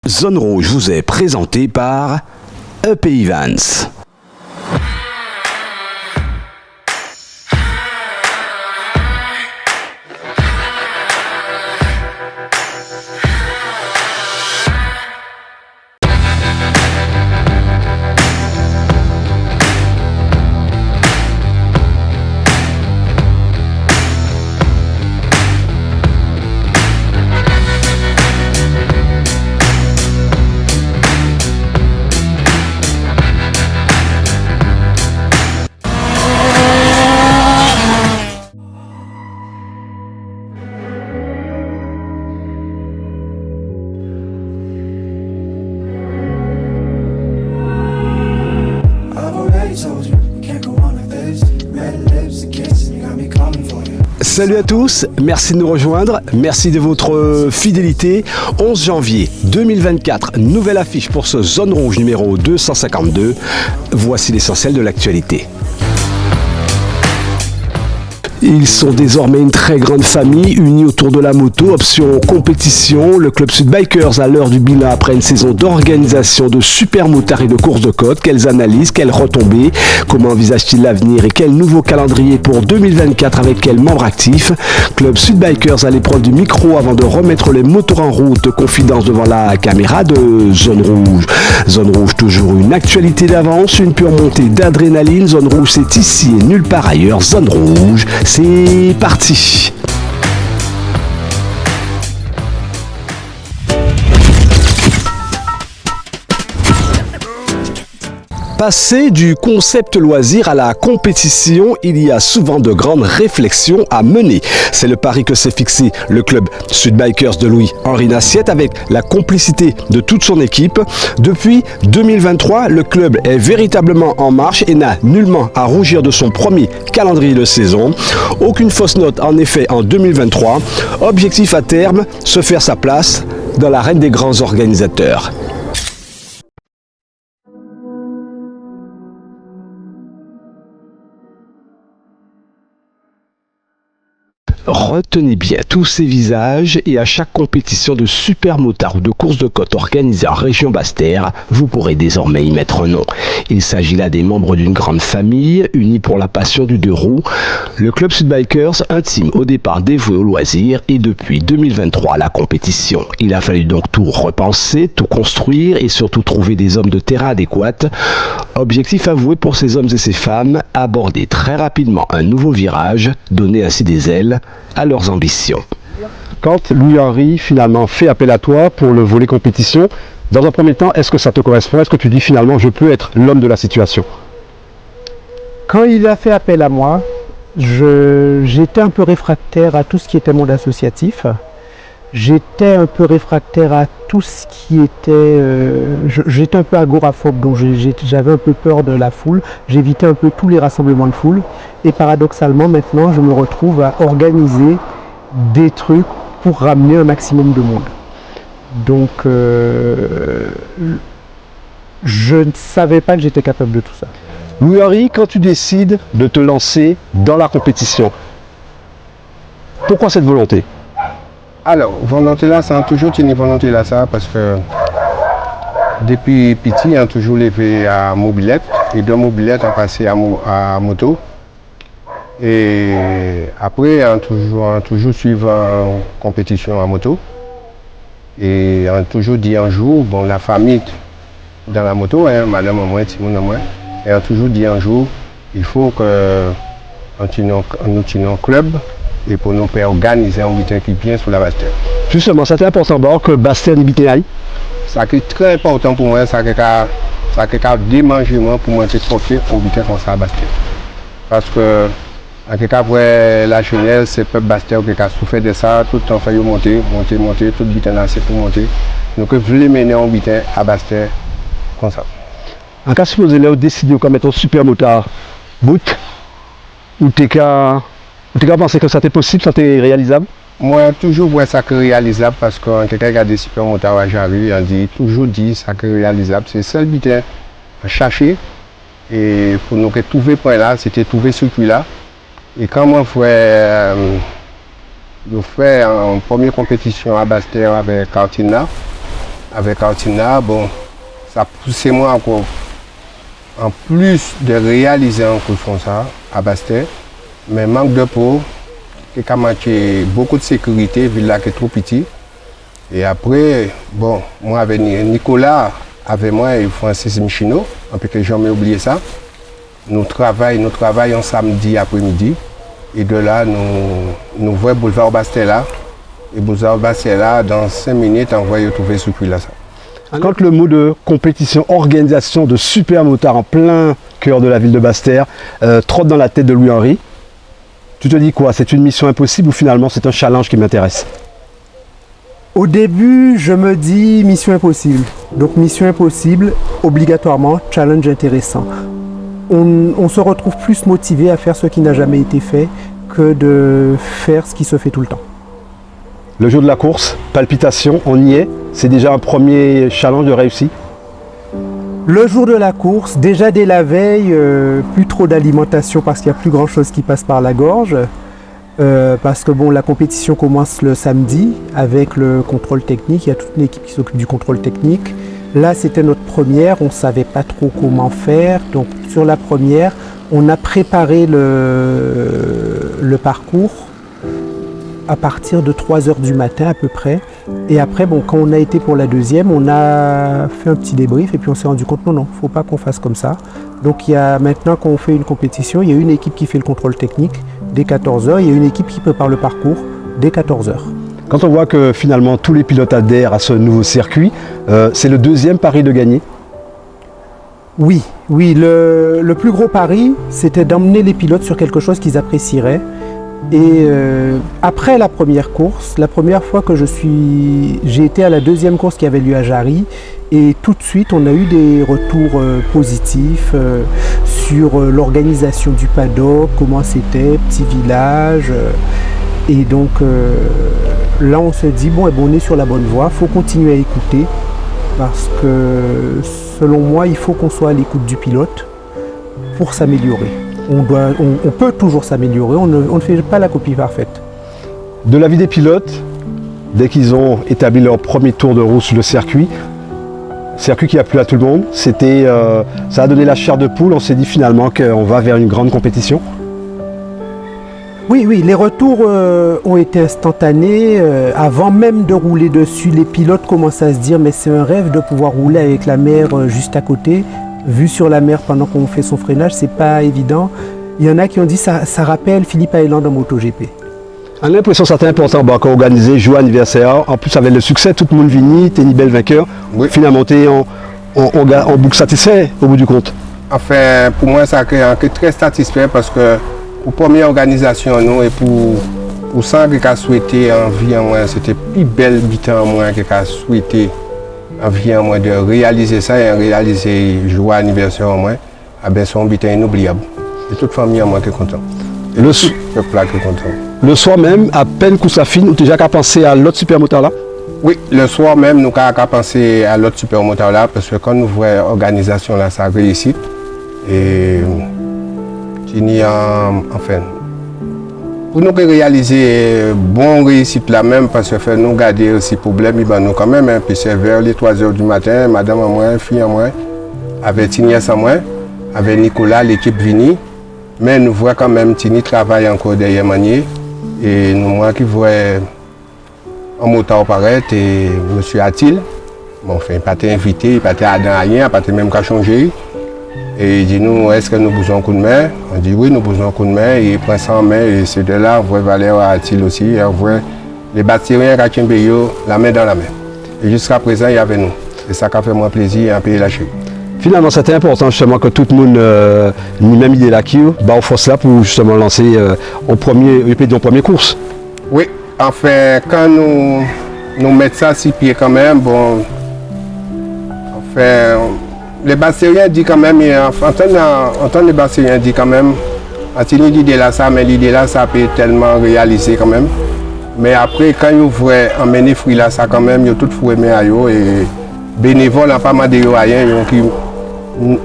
Zone Rouge vous est présenté par EP Events. Salut à tous, merci de nous rejoindre, merci de votre fidélité. 11 janvier 2024, nouvelle affiche pour ce Zone Rouge numéro 252. Voici l'essentiel de l'actualité. Ils sont désormais une très grande famille unie autour de la moto, option compétition. Le club Sud Bikers à l'heure du bilan après une saison d'organisation de super motards et de courses de côte. Quelles analyses, quelles retombées, comment envisage-t-il l'avenir et quel nouveau calendrier pour 2024 avec quels membres actifs? Club Sud Bikers à l'épreuve du micro avant de remettre les moteurs en route. Confidence devant la caméra de Zone Rouge. Zone Rouge, toujours une actualité d'avance, une pure montée d'adrénaline. Zone Rouge, c'est ici et nulle part ailleurs. Zone Rouge, c'est parti. Passer du concept loisir à la compétition, il y a souvent de grandes réflexions à mener. C'est le pari que s'est fixé le club Sud Bikers de Louis-Henri Nassiette avec la complicité de toute son équipe. Depuis 2023, le club est véritablement en marche et n'a nullement à rougir de son premier calendrier de saison. Aucune fausse note en effet en 2023. Objectif à terme, se faire sa place dans l'arène des grands organisateurs. Retenez bien tous ces visages et à chaque compétition de super motard ou de course de côte organisée en région Basse-Terre, vous pourrez désormais y mettre un nom. Il s'agit là des membres d'une grande famille unis pour la passion du deux roues. Le club Sud Bikers, intime au départ dévoué au loisir et depuis 2023 à la compétition. Il a fallu donc tout repenser, tout construire et surtout trouver des hommes de terrain adéquats. Objectif avoué pour ces hommes et ces femmes, aborder très rapidement un nouveau virage, donner ainsi des ailes à leurs ambitions. Quand Louis-Henri finalement fait appel à toi pour le volet compétition, dans un premier temps, est-ce que ça te correspond? Est-ce que tu dis finalement je peux être l'homme de la situation? Quand il a fait appel à moi, j'étais un peu réfractaire à tout ce qui était monde associatif. J'étais un peu réfractaire à tout ce qui était... j'étais un peu agoraphobe, donc j'avais un peu peur de la foule. J'évitais un peu tous les rassemblements de foule. Et paradoxalement, maintenant, je me retrouve à organiser des trucs pour ramener un maximum de monde. Donc, je ne savais pas que j'étais capable de tout ça. Louis-Henri, quand tu décides de te lancer dans la compétition, pourquoi cette volonté? Alors, volonté là, ça a toujours tenu volonté là, ça, parce que depuis petit, on a toujours levé à mobilette, et de mobilette, on passé à moto. Et après, on a toujours suivi en compétition à moto. Et on a toujours dit un jour, bon, la famille dans la moto, hein, madame et moi, Timon et moi, et on a toujours dit un jour, il faut que nous tenions un club. Et pour nous faire organiser un week-end qui vient sur la Basse-Terre. Justement, c'était important d'abord que Basse-Terre n'habite aille. Ça qui est très important pour moi, ça qui a démangement pour moi, c'est porter au week-end comme ça à Basse-Terre. Parce que, en quelque cas, pour la jeunesse, c'est le peuple Basse-Terre qui a souffert de ça, tout le temps fait monter, tout le week-end là, c'est pour monter. Donc, je voulais mener un week-end à Basse-Terre comme ça. En cas supposé, là, décider de mettre un super motard, bout, ou t'es qu'à pensé que ça était possible, ça était réalisable? Moi, toujours vois ça que réalisable parce que quelqu'un qui a des super motards à Jarry, on dit toujours dit ça que réalisable. C'est seul but à chercher et pour nous trouver point là, c'était trouver ce circuit là. Et quand on fait une première compétition à Basse-Terre avec Cartina, avec Artina, bon, ça poussait moi encore, en plus de réaliser un coup de fond ça à Bastet, mais manque de peau, qui a manqué beaucoup de sécurité, vu là qui est trop petit. Et après, bon, moi avec Nicolas, avec moi et Francis Michino, un peu que j'ai jamais oublié ça, nous travaillons samedi après-midi. Et de là, nous voyons Boulevard Bastet là. Et Boulevard Bastet là, dans 5 minutes, on va y trouver ce puits là. Quand le mot de compétition, organisation de super motards en plein cœur de la ville de Basse-Terre trotte dans la tête de Louis-Henri, tu te dis quoi? C'est une mission impossible ou finalement c'est un challenge qui m'intéresse? Au début, je me dis mission impossible. Donc mission impossible, obligatoirement, challenge intéressant. On se retrouve plus motivé à faire ce qui n'a jamais été fait que de faire ce qui se fait tout le temps. Le jour de la course, palpitation, on y est. C'est déjà un premier challenge de réussi. Le jour de la course, déjà dès la veille, plus trop d'alimentation parce qu'il n'y a plus grand chose qui passe par la gorge. Parce que bon, la compétition commence le samedi avec le contrôle technique. Il y a toute une équipe qui s'occupe du contrôle technique. Là, c'était notre première. On ne savait pas trop comment faire. Donc, sur la première, on a préparé le parcours à partir de 3 h du matin à peu près. Et après, bon, quand on a été pour la deuxième, on a fait un petit débrief et puis on s'est rendu compte, non, il ne faut pas qu'on fasse comme ça. Donc, maintenant qu'on fait une compétition, il y a une équipe qui fait le contrôle technique dès 14 h. Il y a une équipe qui prépare le parcours dès 14 h. Quand on voit que finalement tous les pilotes adhèrent à ce nouveau circuit, c'est le deuxième pari de gagner? Oui, le plus gros pari, c'était d'emmener les pilotes sur quelque chose qu'ils apprécieraient. Et après la première course, la première fois que j'ai été à la deuxième course qui avait lieu à Jarry, et tout de suite on a eu des retours positifs sur l'organisation du paddock, comment c'était, petit village. Et donc là on se dit, bon, on est sur la bonne voie, il faut continuer à écouter, parce que selon moi il faut qu'on soit à l'écoute du pilote pour s'améliorer. On peut toujours s'améliorer, on ne fait pas la copie parfaite. De l'avis des pilotes, dès qu'ils ont établi leur premier tour de roue sur le circuit qui a plu à tout le monde, ça a donné la chair de poule, on s'est dit finalement qu'on va vers une grande compétition. Oui, les retours ont été instantanés. Avant même de rouler dessus, les pilotes commencent à se dire mais c'est un rêve de pouvoir rouler avec la mer juste à côté. Vu sur la mer pendant qu'on fait son freinage, c'est pas évident. Il y en a qui ont dit ça rappelle Philippe Island en MotoGP. On a l'impression que c'était important quand organiser, jouer anniversaire. En plus avec le succès, tout le monde vini, t'es ni bel vainqueur. Oui. Finalement, t'es en boucle satisfait au bout du compte. Enfin, pour moi, ça a été très satisfait parce que pour la première organisation, nous, et pour ça que j'ai souhaité en vie en moi, c'était plus belle bitan en moi que j'ai souhaité en vie en moi de réaliser ça et réaliser joie anniversaire en moi. Ben, c'est un bitan inoubliable. Et toute famille en moi qui est content. Et le peuple qui est content. Le soir même, à peine que ça finit, tu as déjà pensé à l'autre super motard là? Oui, le soir même, nous avons pensé à l'autre super motard là parce que quand nous voyons l'organisation là, ça réussit. Et enfin, pour nous réaliser bon réussite là même, parce que faire nous garder aussi problème, nous quand même, hein, puis c'est vers les 3 h du matin, madame à moi, fille à moi, avec Tiniès à moi, avec Nicolas, l'équipe Vini, mais nous voyons quand même Tini travaille encore derrière Manier, et nous moi qui voyons un motard paraître, et M. Atil, bon, enfin, il n'a pas été invité, il n'a pas été à rien, il n'a pas été même qu'à changer. Et il dit nous, est-ce que nous besoin un coup de main? On dit oui, nous besoin un coup de main. Et il prend ça en main. Et c'est de là, on voit Valère Atil aussi. Et on voit les bâtiriens Kachimbeyo, la main dans la main. Et jusqu'à présent, il y avait nous. Et ça a fait moi plaisir à payer lâcher. Finalement, c'était important justement que tout le monde, ni même idée là, qui au force là pour justement lancer en première course. Oui, enfin, quand nous mettons ça à 6 pieds quand même, bon, enfin, les Bastériens disent quand même, en tant que les Bastériens disent quand même, Atini l'idée là, ça, mais l'idée là, ça peut tellement réaliser quand même. Mais après, quand ils voient emmener fruit là, ça quand même, ils ont tout fouet à eux et bénévoles, pas mal de rien,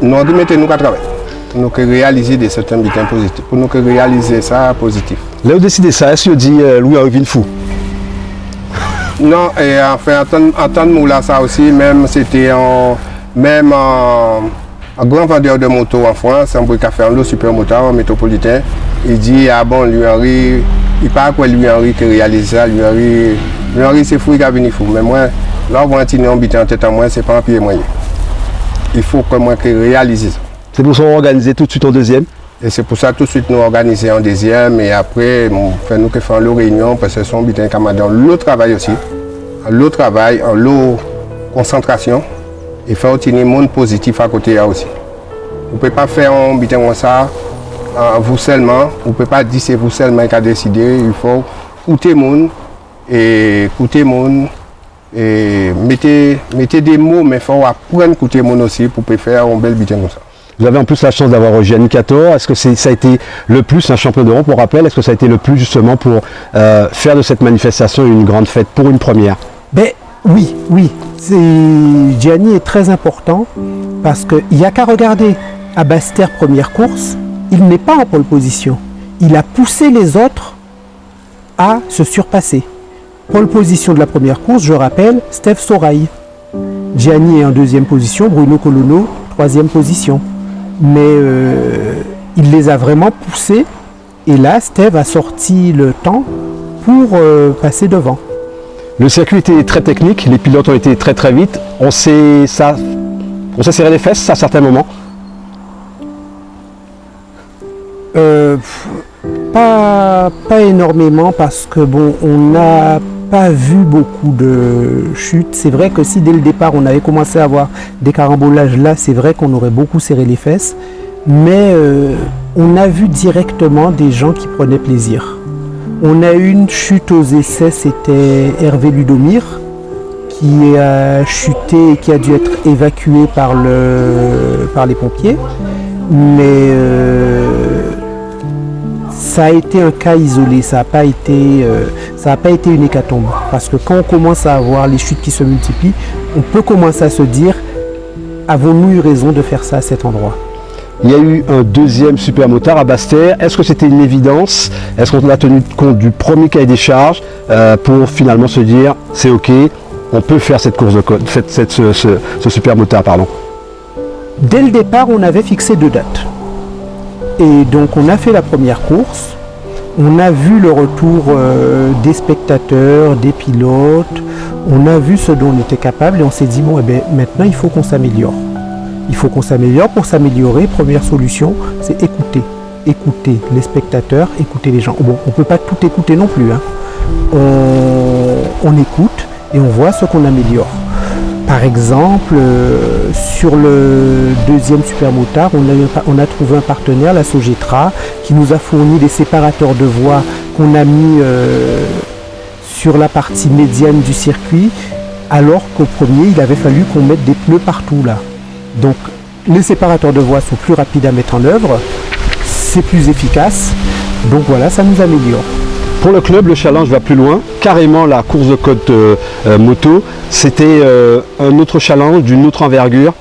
nous remettons nous à travailler. Pour nous réaliser des certains bulletins positifs, pour nous réaliser ça positif. Là, vous décidez ça, est-ce que vous dites Louis-Henri fou? Non, et enfin, en temps de moula, ça aussi, même c'était en grand vendeur de motos en France, un bruit café en l'eau, super motard, métropolitain. Il dit, ah bon, lui Henri, il parle quoi lui Henri qui réalise ça, lui Henri c'est fou, il a venu fou. Mais moi, là, on va en habiter en tête à moi, c'est pas un pied moyen. Il faut que moi qui réalise ça. C'est pour ça qu'on organise tout de suite en deuxième. Et c'est pour ça tout de suite nous organiser en deuxième et après nous qui faisons l'eau réunion parce que son bitin camarade l'eau travail aussi. L'eau travail, l'eau concentration et faire obtenir le monde positif à côté aussi. Vous ne pouvez pas faire un bitin comme ça vous seulement, vous ne pouvez pas dire c'est vous seulement qui a décidé, il faut écouter le monde et mettez des mots mais il faut apprendre à écouter le monde aussi pour faire un bel bitin comme ça. Vous avez en plus la chance d'avoir Gianni Cator. Est-ce que ça a été le plus, un champion d'Europe pour rappel, est-ce que ça a été le plus justement pour faire de cette manifestation une grande fête pour une première? Ben oui. Gianni est très important parce qu'il n'y a qu'à regarder à Basse-Terre première course, il n'est pas en pole position. Il a poussé les autres à se surpasser. Pole position de la première course, je rappelle, Steve Sorail. Gianni est en deuxième position, Bruno Colono, troisième position. Mais il les a vraiment poussés et là Steve a sorti le temps pour passer devant. Le circuit était très technique, les pilotes ont été très très vite, on s'est serré les fesses à certains moments. Pas énormément parce que bon, on n'a pas vu beaucoup de chutes. C'est vrai que si dès le départ on avait commencé à avoir des carambolages là, c'est vrai qu'on aurait beaucoup serré les fesses. Mais on a vu directement des gens qui prenaient plaisir. On a eu une chute aux essais, c'était Hervé Ludomir qui a chuté et qui a dû être évacué par les pompiers. Mais ça a été un cas isolé, ça n'a pas été une hécatombe. Parce que quand on commence à avoir les chutes qui se multiplient, on peut commencer à se dire, avons-nous eu raison de faire ça à cet endroit? Il y a eu un deuxième super motard à Basse-Terre. Est-ce que c'était une évidence? Est-ce qu'on a tenu compte du premier cahier des charges pour finalement se dire, c'est ok, on peut faire cette course de côte, ce super motard, pardon. Dès le départ, on avait fixé 2 dates. Et donc on a fait la première course, on a vu le retour des spectateurs, des pilotes, on a vu ce dont on était capable et on s'est dit bon, maintenant il faut qu'on s'améliore. Il faut qu'on s'améliore. Pour s'améliorer, première solution, c'est écouter. Écouter les spectateurs, écouter les gens. Bon, on ne peut pas tout écouter non plus. Hein. On écoute et on voit ce qu'on améliore. Par exemple, sur le deuxième super motard, on a trouvé un partenaire, la Sogetra, qui nous a fourni des séparateurs de voix qu'on a mis sur la partie médiane du circuit, alors qu'au premier, il avait fallu qu'on mette des pneus partout là. Donc, les séparateurs de voix sont plus rapides à mettre en œuvre, c'est plus efficace, donc voilà, ça nous améliore. Pour le club, le challenge va plus loin. Carrément, la course de côte moto, c'était un autre challenge d'une autre envergure.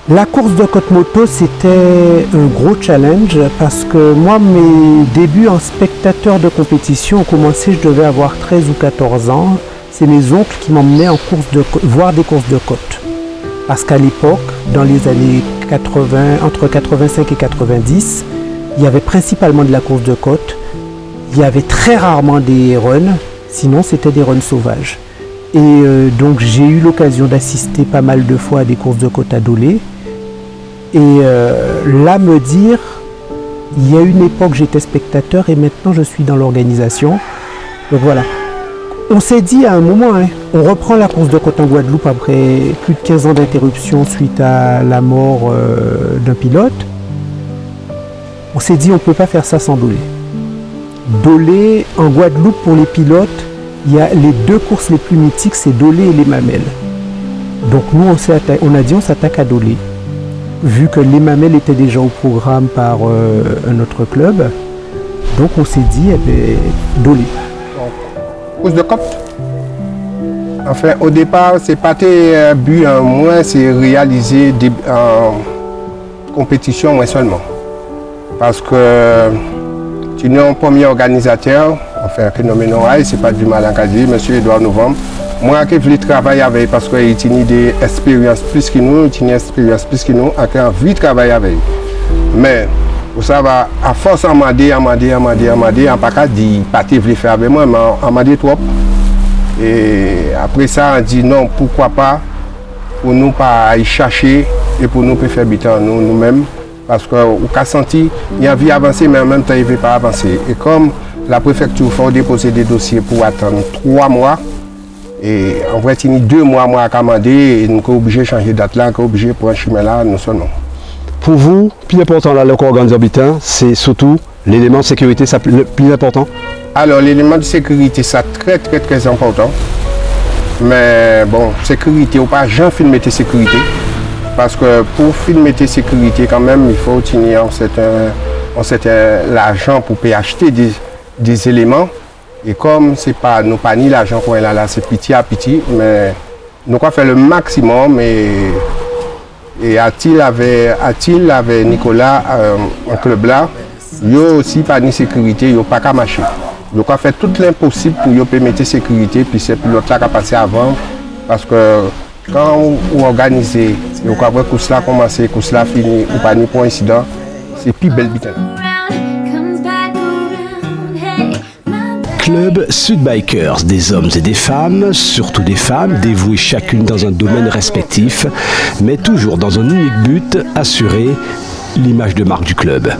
La course de côte moto, c'était un gros challenge parce que moi, mes débuts en spectateur de compétition ont commencé, je devais avoir 13 ou 14 ans. C'est mes oncles qui m'emmenaient en voir des courses de côte. Parce qu'à l'époque, dans les années 80, entre 85 et 90, il y avait principalement de la course de côte. Il y avait très rarement des runs, sinon c'était des runs sauvages. Et donc j'ai eu l'occasion d'assister pas mal de fois à des courses de côte à Dolé. Et là me dire, il y a une époque j'étais spectateur et maintenant je suis dans l'organisation. Donc voilà. On s'est dit à un moment, hein, on reprend la course de côte en Guadeloupe après plus de 15 ans d'interruption suite à la mort d'un pilote. On s'est dit on ne peut pas faire ça sans Dolé. Dolé, en Guadeloupe, pour les pilotes, il y a les 2 courses les plus mythiques, c'est Dolé et les Mamelles. Donc nous, on a dit on s'attaque à Dolé. Vu que les Mamelles étaient déjà au programme par un autre club, donc on s'est dit, Dolé. Course de côte. Enfin, au départ, c'est pas tes buts, moi, c'est réaliser en compétition, moi seulement. Parce que tu es un premier organisateur, On fait un phénomène oreille, c'est pas du mal à dire, monsieur Edouard Novembre. Moi, qui voulais travailler avec, parce qu'il a des expériences plus que nous, il a une expérience plus que nous, et envie de travailler avec. Mais, vous savez, à force à demander, on pas qu'à dire, pas te voulait faire avec moi, mais on m'a dit trop. Et après ça, on dit non, pourquoi pas, pour nous pas y chercher et pour nous faire bitan nous-mêmes. Parce qu'on a senti qu'il y a une vie avancée, mais en même temps, il ne veut pas avancer. Et comme la préfecture faut déposer des dossiers pour attendre 3 mois, et en vrai, il y a 2 mois à commander, et nous sommes obligés de changer de date là, nous sommes obligés de prendre un chemin là, nous sommes non. Pour vous, plus important là, le corps organisant, c'est surtout l'élément de sécurité, c'est le plus important? Alors, l'élément de sécurité, c'est très important. Mais bon, sécurité, ou pas, j'en filme de sécurité. Parce que pour filmer tes sécurités, quand même, il faut tenir l'argent pour acheter des éléments. Et comme c'est pas, nous pas ni l'argent qu'on a là, c'est petit à petit, mais nous avons fait le maximum. Et Atil avec Nicolas, un club là, il aussi pas ni sécurité, il pas qu'à marcher. Il a fait tout l'impossible pour permettre sécurité, puis c'est l'autre là qui a passé avant. Parce que quand on organise, on voit que cela commence, que cela finit, ou pas ni pour incident, c'est plus belle bite. Club Sud Bikers, des hommes et des femmes, surtout des femmes, dévouées chacune dans un domaine respectif, mais toujours dans un unique but, assurer l'image de marque du club.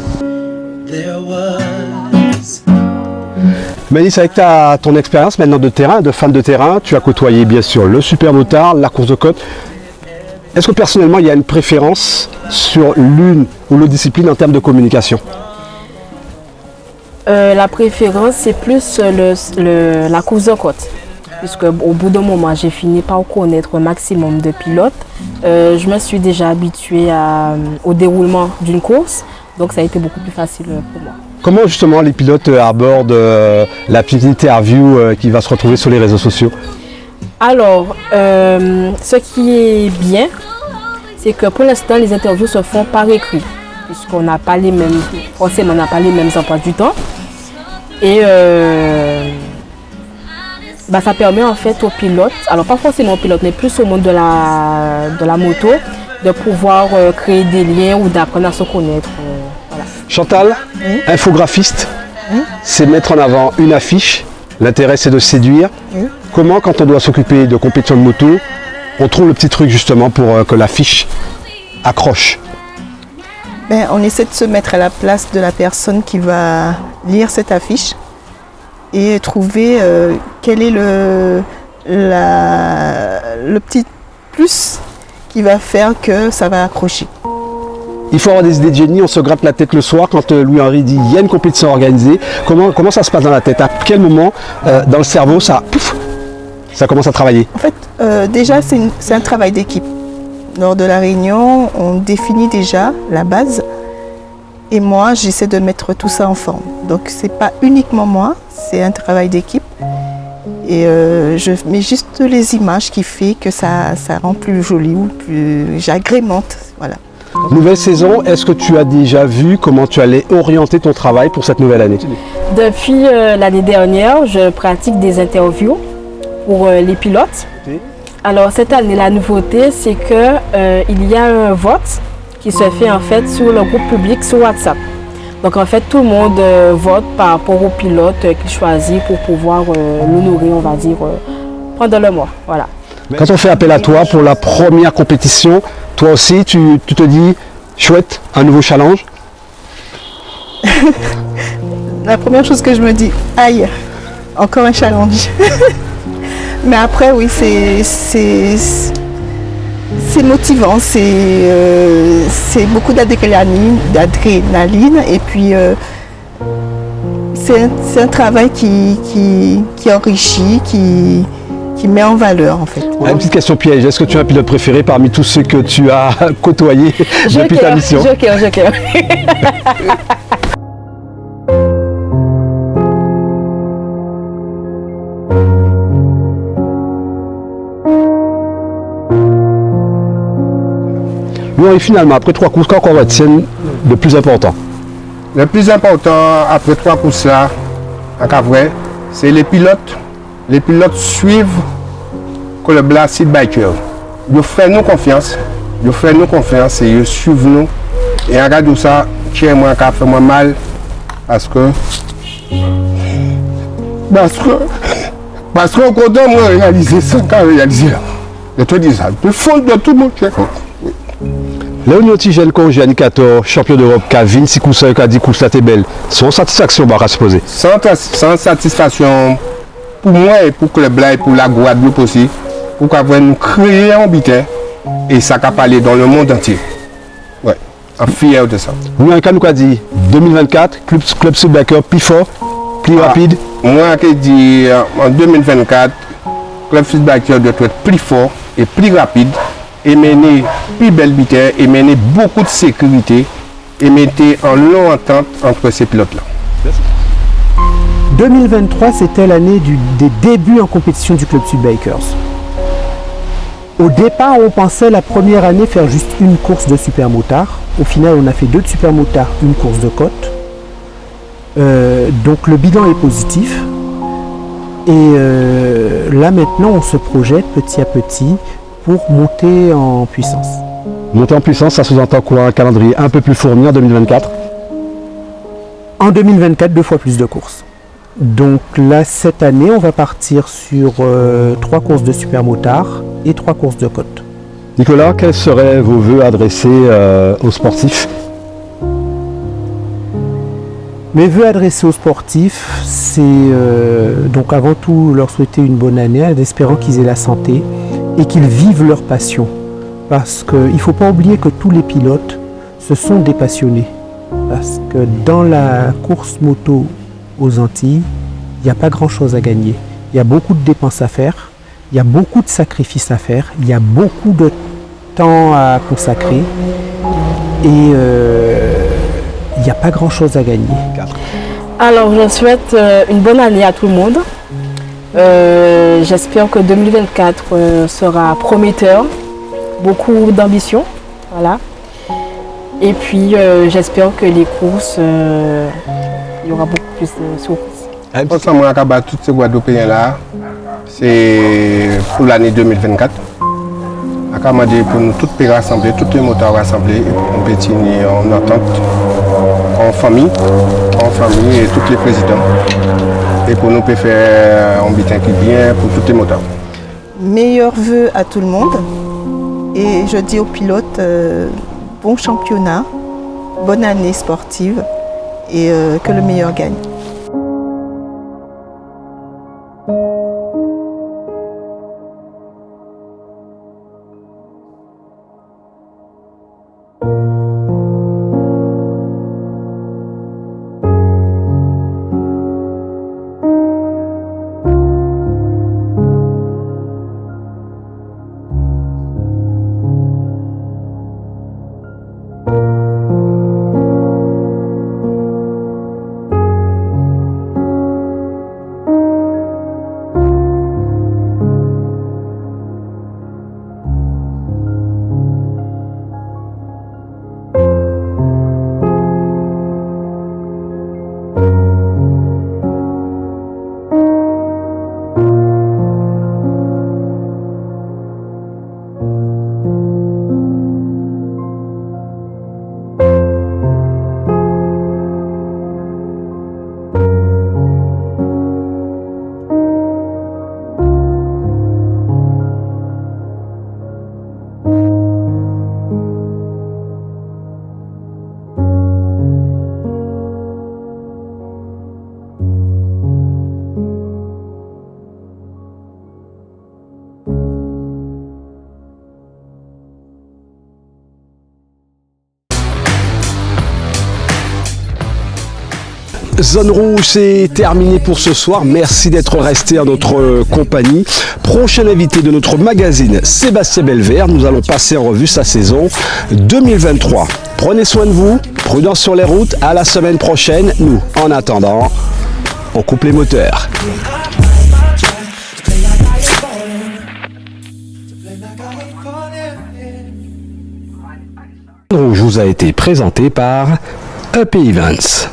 Mélisse, avec ton expérience maintenant de terrain, de fan de terrain, tu as côtoyé bien sûr le super motard, la course de côte. Est-ce que personnellement il y a une préférence sur l'une ou l'autre discipline en termes de communication? La préférence, c'est plus la course de côte. Puisque au bout d'un moment, j'ai fini par connaître un maximum de pilotes. Je me suis déjà habituée au déroulement d'une course, donc ça a été beaucoup plus facile pour moi. Comment justement les pilotes abordent la petite interview qui va se retrouver sur les réseaux sociaux? Alors, ce qui est bien, c'est que pour l'instant, les interviews se font par écrit, puisqu'on n'a pas les mêmes, forcément, on n'a pas les mêmes emplois du temps. Et ça permet en fait aux pilotes, alors pas forcément aux pilotes, mais plus au monde de la moto, de pouvoir créer des liens ou d'apprendre à se connaître. Voilà. Chantal, oui. Infographiste, oui. C'est mettre en avant une affiche. L'intérêt c'est de séduire. Oui. Comment, quand on doit s'occuper de compétition de moto, on trouve le petit truc justement pour que l'affiche accroche? On essaie de se mettre à la place de la personne qui va lire cette affiche et trouver quel est le petit plus qui va faire que ça va accrocher. Il faut avoir des idées de génie, on se gratte la tête le soir quand Louis-Henri dit il y a une compétition organisée. Comment ça se passe dans la tête? À quel moment dans le cerveau ça commence à travailler? En fait, déjà c'est un travail d'équipe. Lors de la réunion, on définit déjà la base et moi j'essaie de mettre tout ça en forme. Donc c'est pas uniquement moi, c'est un travail d'équipe et je mets juste les images qui fait que ça rend plus joli ou plus j'agrémente. Voilà. Nouvelle saison, est-ce que tu as déjà vu comment tu allais orienter ton travail pour cette nouvelle année? Depuis l'année dernière, je pratique des interviews pour les pilotes. Okay. Alors cette année, la nouveauté, c'est qu'il y a un vote qui se fait en fait sur le groupe public sur WhatsApp. Donc en fait, tout le monde vote par rapport au pilote qu'il choisit pour pouvoir l'honorer, on va dire, pendant le mois. Voilà. Quand on fait appel à toi pour la première compétition, toi aussi, tu te dis, chouette, un nouveau challenge? La première chose que je me dis, aïe, encore un challenge. Mais après, oui, c'est motivant, c'est beaucoup d'adrénaline et puis c'est un travail qui enrichit, qui met en valeur en fait. Une petite question piège, est-ce que tu as un pilote préféré parmi tous ceux que tu as côtoyés depuis ta mission? Joker. Et finalement, après 3 courses, qu'en retienne le plus important? Le plus important, après 3 courses là, en cas vrai, c'est les pilotes. Les pilotes suivent le club là, City Biker. Ils font nous confiance. Et ils suivent nous. Et en regardant ça, moi, ça fait moi mal. Parce qu'on est content de réaliser ça, je te dis ça, le fond de tout le monde. Léon Tigène, Annie 14, champion d'Europe, qui a 26 courses, qui a 10 courses, là, t'es belle. Sans satisfaction, on va se poser. Sans satisfaction pour moi et pour le club là et pour la Guadeloupe aussi, pour qu'on nous créer un bitin et ça va parler dans le monde entier. Ouais, je suis fier de ça. Nous, nous a dit 2024, Club Sud Biker, plus fort, plus rapide. Moi, je dis en 2024, Club Sud Biker doit être plus fort et plus rapide et mener plus belle bitin et mener beaucoup de sécurité et mettre en longue entente entre ces pilotes-là. 2023, c'était l'année des débuts en compétition du Club Sud Bikers. Au départ, on pensait la première année faire juste une course de supermotard. Au final, on a fait 2 de supermotard, une course de côte. Donc le bilan est positif. Et là maintenant, on se projette petit à petit pour monter en puissance. Monter en puissance, ça sous-entend quoi? Un calendrier un peu plus fourni en 2024? En 2024, 2 fois plus de courses. Donc là, cette année, on va partir sur 3 courses de supermotard et 3 courses de côte. Nicolas, quels seraient vos vœux adressés aux sportifs? Mes vœux adressés aux sportifs, c'est donc avant tout leur souhaiter une bonne année, en espérant qu'ils aient la santé et qu'ils vivent leur passion. Parce qu'il ne faut pas oublier que tous les pilotes, ce sont des passionnés. Parce que dans la course moto aux Antilles, il n'y a pas grand-chose à gagner. Il y a beaucoup de dépenses à faire, il y a beaucoup de sacrifices à faire, il y a beaucoup de temps à consacrer et il n'y a pas grand-chose à gagner. Alors, je souhaite une bonne année à tout le monde. J'espère que 2024 sera prometteur, beaucoup d'ambition. Voilà. Et puis, j'espère que les courses, il y aura beaucoup plus de surprises. Pour ça, moi, tous ces Guadeloupéens là, c'est pour l'année 2024. Pour nous tous rassembler, tous les motards rassemblés, et pour nous pétiner en entente, en famille et tous les présidents. Et pour nous faire un bitin qui bien pour tous les motards. Meilleurs vœux à tout le monde. Et je dis aux pilotes, bon championnat, bonne année sportive et que le meilleur gagne. Zone Rouge, c'est terminé pour ce soir. Merci d'être resté à notre compagnie. Prochain invité de notre magazine, Sébastien Belvert. Nous allons passer en revue sa saison 2023. Prenez soin de vous, prudence sur les routes. À la semaine prochaine. Nous, en attendant, on coupe les moteurs. Zone Rouge vous a été présenté par EP Events.